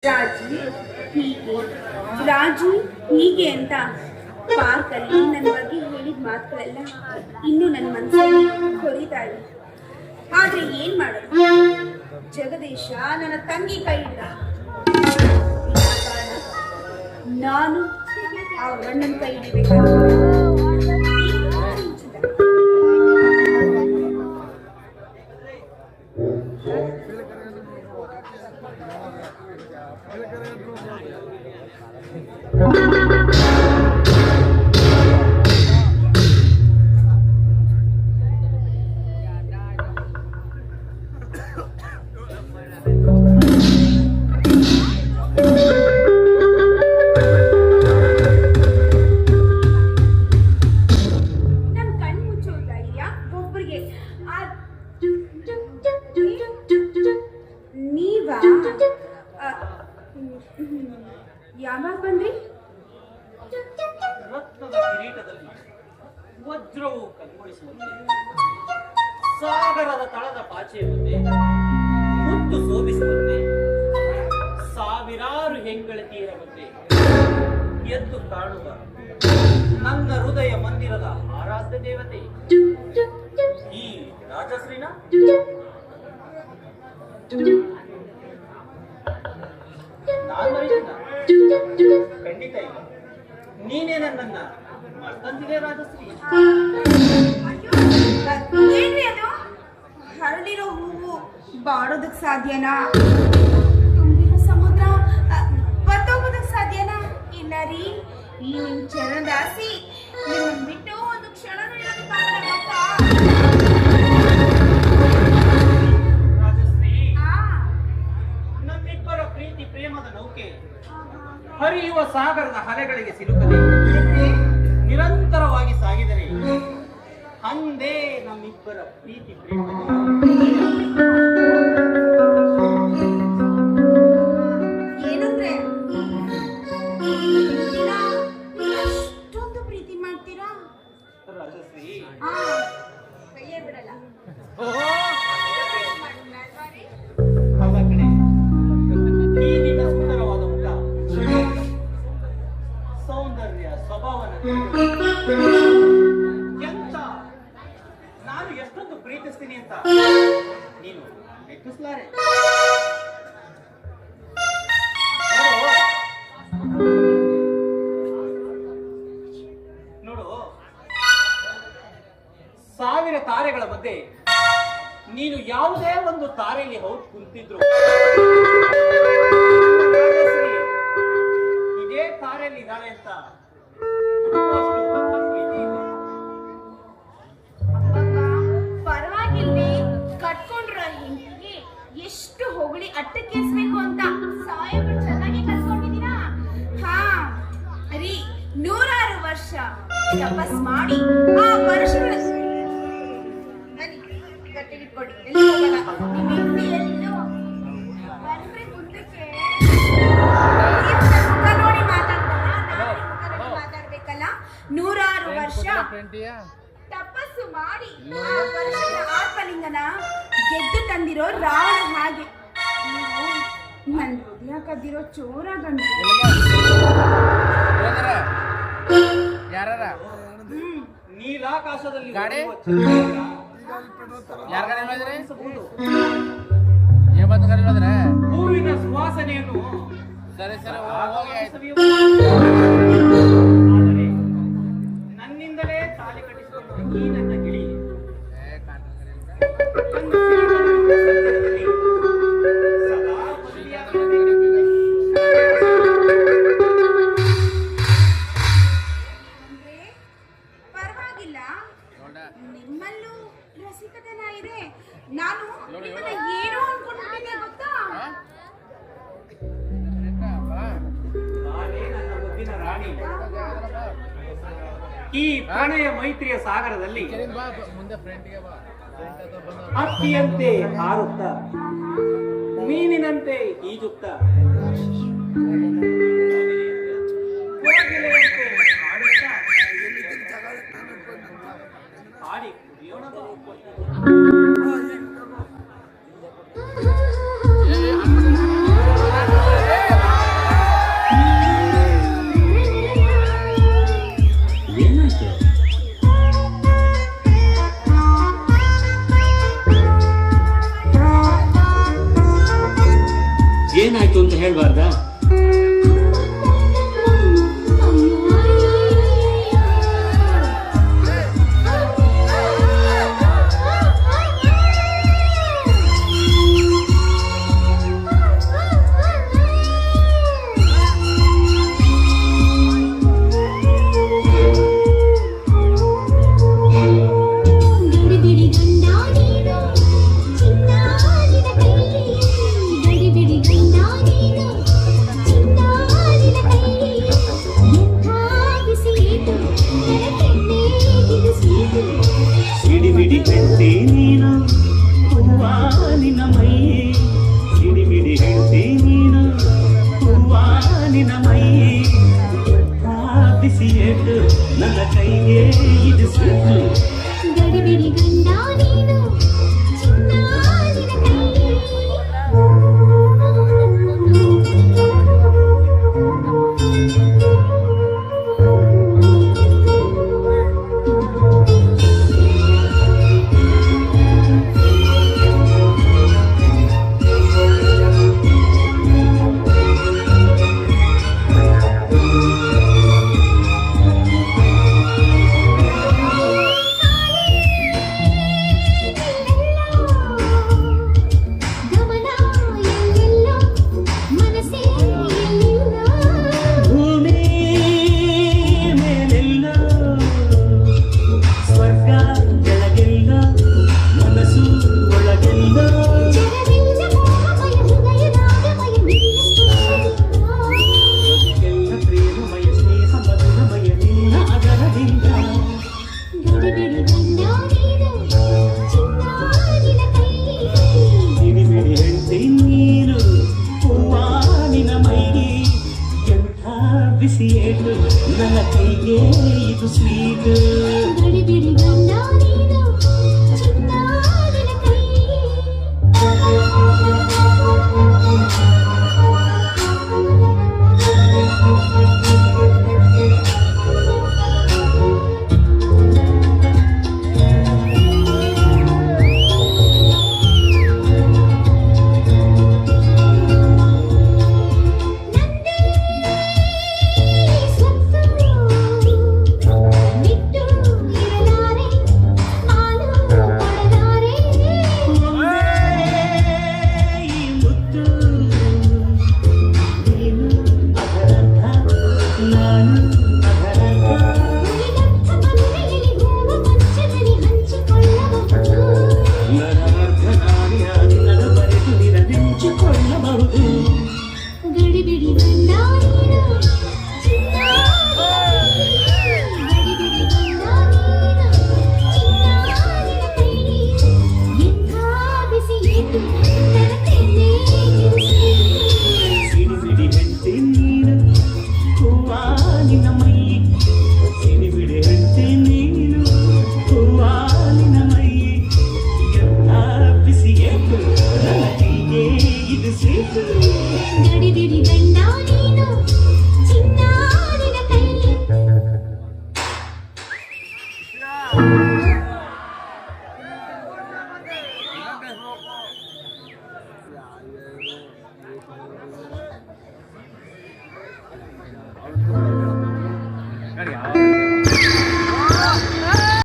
ರಾಜಿ ಹೀಗೆ ರಾಜಿ ಹೀಗೆ ಅಂತ ಪಾರ್ಕಲ್ಲಿ ನನ್ನ ಬಗ್ಗೆ ಹೇಳಿದ ಮಾತುಗಳೆಲ್ಲ ಇನ್ನೂ ನನ್ನ ಮನಸ್ಸಲ್ಲಿ ಕೊರಿತಾ ಇದೆ. ಆದ್ರೆ ಏನ್ ಮಾಡೋದು, ಜಗದೀಶ ನನ್ನ ತಂಗಿ ಕೈ ಇದ್ದ, ನಾನು ಆ ಗಂಡನ ಕೈ ಹಿಡಿಬೇಕು. ಯಾವಾಗ ಬಂದ್ರಿ? ರತ್ನದ ಕಿರೀಟದಲ್ಲಿ ವಜ್ರವು ಕಂಗೊಳಿಸುವಂತೆ, ಸಾಗರದ ತಳದ ಪಾಚೆಯ ಮುಂದೆ ಮುತ್ತು ಶೋಭಿಸುವಂತೆ, ಸಾವಿರಾರು ಹೆಂಗಳತಿಯರ ಮುಂದೆ ಎದ್ದು ಕಾಣುವ ನನ್ನ ಹೃದಯ ಮಂದಿರದ ಆರಾಧ್ಯ ದೇವತೆ ಈ ರಾಜಶ್ರೀನ. ಖಂಡಿತ ಇಲ್ಲ, ನೀನೇ ನನ್ನನ್ನ ಮರ್ತಂದಿದೆ ರಾಜಶ್ರೀ. ಏನ್ರಿ ಅದು? ಹರಡಿರೋ ಹೂವು ಬಾಡೋದಕ್ ಸಾಧ್ಯನಾ? ತುಂಬಿರೋ ಸಮುದ್ರ ಬತ್ತೋಗೋದಕ್ ಸಾಧ್ಯನಾ? ಇಲ್ಲ ರೀ, ಈ ನಿಮ್ ಚರಣದಾಸಿ ನಿಮ್ಮನ್ ಬಿಟ್ಟು ಒಂದು ಕ್ಷಣ ರಾಜಶ್ರೀ, ನಮ್ಮಿಬ್ಬರ ಪ್ರೀತಿ ಪ್ರೇಮದ ನೌಕೆ ಹರಿಯುವ ಸಾಗರದ ಅಲೆಗಳಿಗೆ ಸಿಲುಕದೆ ನಿರಂತರವಾಗಿ ಸಾಗಿದರೆ ಅಂದೇ ನಮ್ಮಿಬ್ಬರ ಪ್ರೀತಿ ಪ್ರೇಮ. ಏನಂದ್ರೆ ಅಷ್ಟೊಂದು ಪ್ರೀತಿ ಮಾಡ್ತೀರಾ ರಾಜಶ್ರೀ? ಕೈಯೇ ಬಿಡಲ್ಲ. ಹೌದ ಕಣೆ, ಈ ನಿನ್ನ ಸುಂದರವಾದ ಮುಖ, ಸೌಂದರ್ಯ, ಸ್ವಭಾವನ ಎಂತ ನಾನು ಎಷ್ಟೊಂದು ಪ್ರೀತಿಸ್ತೀನಿ ಅಂತ ನೀನು ಲೆಕ್ಕಿಸಲಾರೆ. ನೋಡು, ಸಾವಿರ ತಾರೆಗಳ ಮಧ್ಯೆ ನೀನು ಯಾವುದೇ ಒಂದು ತಾರೆಯಲ್ಲಿ ಹೌದು ಕುಂತಿದ್ರು ಇದೇ ತಾರೆಯಲ್ಲಿ ಇದ್ದಾಳೆ ಅಂತ ಪರವಾಗಿಲ್ಲ, ಕಟ್ಕೊಂಡ್ರ ಹೆಂಡತಿಗೆ ಎಷ್ಟು ಹೊಗಳಿ ಅಟ್ಟಕ್ಕೇಸ್ಬೇಕು ಅಂತ ಸಾಯೋಗಳು ಚೆನ್ನಾಗಿ ಕಲ್ತ್ಕೊಂಡಿದ್ದೀರಾ. ಹಾ ರೀ, 100 ವರ್ಷ ತಪಸ್ ಮಾಡಿ ಆ ವರ್ಷಗಳ ಗಟ್ಟಿಗಿಟ್ಕೊಡಿ. ಎಲ್ಲಿ ಹೋಗಲ್ಲ, ನಿಮ್ಮ ಹೆಂಡತಿ ಎಲ್ಲೋ ಬರ್ರಿ ಮುಂದಕ್ಕೆ. ಮುಖ ನೋಡಿ ಮಾತಾಡ್ತಾರ, ನಾನು ಮಾತಾಡ್ಬೇಕಲ್ಲ. 100 ವರ್ಷ ತಪಸ್ಸು ಮಾಡಿ ಆ ವರ್ಷದ ಆತ್ಮಲಿಂಗನ ಗೆದ್ದು ತಂದಿರೋ ರಾವಣ ಹಾಗೆ ನೀವು ನನ್ ಹೃದಯ ಕದ್ದಿರೋ ಚೋರ ಗಂಡ. ನೀಲಾಕಾಶದಲ್ಲಿ ಗಾಡಿ? ಯಾರ ಗಾಡಿ ಮಾಡಿದ್ರಿ? ಹೂವಿನ ಸುವಾಸನೆಯನ್ನು ಸರಿ ಸರಿ ಆದರೆ ನನ್ನಿಂದಲೇ ತಾಳಿ ಕಟ್ಟಿಸಿಕೊಂಡು ಈ ನನ್ನ ಗಿಳಿ ಸದಾ ಪರವಾಗಿಲ್ಲ, ನಿಮ್ಮಲ್ಲೂ ರಸಿಕತನ ಇದೆ. ನಾನು ನಿಮ್ಮನ್ನ ಏನೋ ಅನ್ಕೊಂಡಿದ್ದೆ ಗೊತ್ತಾ? ನಾನೇ ನನ್ನ ಮುದ್ದಿನ ರಾಣಿ. ಈ ಪ್ರಣಯ ಮೈತ್ರಿಯ ಸಾಗರದಲ್ಲಿ ಹಕ್ಕಿಯಂತೆ ಹಾರುತ್ತ, ಮೀನಿನಂತೆ ಈಜುತ್ತ, ಕೋಗಿಲೆಯಂತೆ ಹಾಡುತ್ತಾ ಹಾಡಿ ಕುಡಿಯೋಣ ಬಾ. ಆಯ್ತು ಅಂತ ಹೇಳ್ಬಾರ್ದಾ? ಸಿಡಿಮಿಡಿ ಹೆಂಡತಿ ನೀನು ಹೂವ ನಿನ್ನ ಮೈ, ಸಿಡಿಮಿಡಿ ಹೆಂಡತಿ ನೀನು ಹೂವ ನಿನ್ನ ಮೈ, ಬಿಸಿ ಏಟು ನನ್ನ ಕೈಗೆ ಇದು ಸಿಟ್ಟು. ಗಡಿಬಿಡಿ ಗಂಡ ನೀನು ಚಿನ್ನಾರಿನ ಕೈ. ಬಿಸಿ ಏಟು ನನ್ನ ಕೈಗೆ ಇದು ಸ್ವೀಟ್. ಗಡಿಬಿಡಿ ಗಂಡ ನೀನು ಚಿನ್ನಾರಿನ ಕೈ. ಗಡಿಬಿಡಿ ಗಂಡ ನೀನು ಗಡಿಬಿಡಿ ಗಂಡ ನೀನು ಚಿನ್ನಾರಿನ ಕೈ. ಎಂಥ ಬಿಸಿ ಏಟು ತರತೇನೆ ಸಿಡಿಬಿಡಿ ಹೆಂಡತಿ ನೀನು ಹೂವ ನಿನ್ನ ಮೈ, ಸಿಡಿಬಿಡಿ ಹೆಂಡತಿ ನೀನು ಹೂವ ನಿನ್ನ ಮೈ, ಎಲ್ಲ ಬಿಸಿ ಏಟು ನನ್ನ ಕೈಗೆ ಇದು ಸ್ವೀಟು. ಗಡಿಬಿಡಿ ಗಂಡ ನೀನು ಚಿನ್ನಾರಿನ ಕೈ. Thank you.